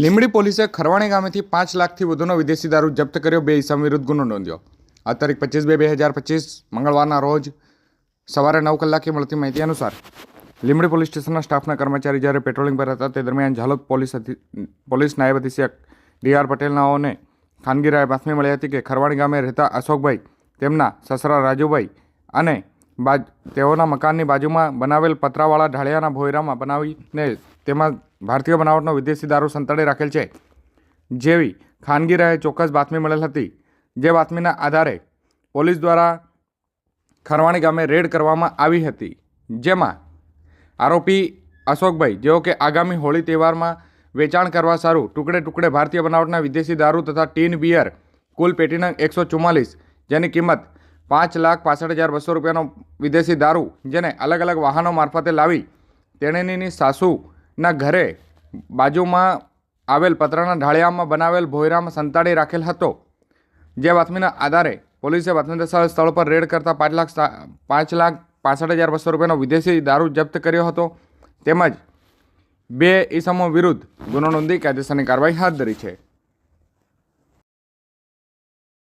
લીંબડી પોલીસે ખરવાણી ગામેથી 5 લાખથી વધુનો વિદેશી દારૂ જપ્ત કર્યો. 2 ઇસમ વિરુદ્ધ ગુનો નોંધ્યો. આ તારીખ 25/2/2025 મંગળવારના રોજ સવારે 9 કલાકે મળતી માહિતી અનુસાર લીંબડી પોલીસ સ્ટેશનના સ્ટાફના કર્મચારી જ્યારે પેટ્રોલિંગ પર હતા તે દરમિયાન ઝાલોદ પોલીસ નાયબ અધિક્ષક ડી.આર. પટેલનાઓને ખાનગી રાહે બાતમી મળી હતી કે ખરવાણી ગામે રહેતા અશોકભાઈ તેમના સસરા રાજુભાઈ અને તેઓના મકાનની બાજુમાં બનાવેલ પતરાવાળા ઢાળિયાના ભોયરામાં બનાવીને તેમાં ભારતીય બનાવટનો વિદેશી દારૂ સંતાડી રાખેલ છે જેવી ખાનગી રાહે ચોક્કસ બાતમી મળેલ હતી. જે બાતમીના આધારે પોલીસ દ્વારા ખરવાણી ગામે રેડ કરવામાં આવી હતી, જેમાં આરોપી અશોકભાઈ જેઓ કે આગામી હોળી તહેવારમાં વેચાણ કરવા સારું ટુકડે ટુકડે ભારતીય બનાવટના વિદેશી દારૂ તથા ટીન બિયર કુલ પેટી નંગ 144 જેની કિંમત 5,65,200 રૂપિયાનો વિદેશી દારૂ જેને અલગ અલગ વાહનો મારફતે લાવી તેણીની સાસુના ઘરે બાજુમાં આવેલ પતરાના ઢાળિયામાં બનાવેલ ભોયરામાં સંતાડી રાખેલ હતો. જે બાતમીના આધારે પોલીસે બાતમીદાર સ્થળ પર રેડ કરતા 5,65,200 રૂપિયાનો વિદેશી દારૂ જપ્ત કર્યો હતો. તેમજ 2 ઇસમો વિરુદ્ધ ગુનો નોંધી કાયદેસરની કાર્યવાહી હાથ ધરી છે.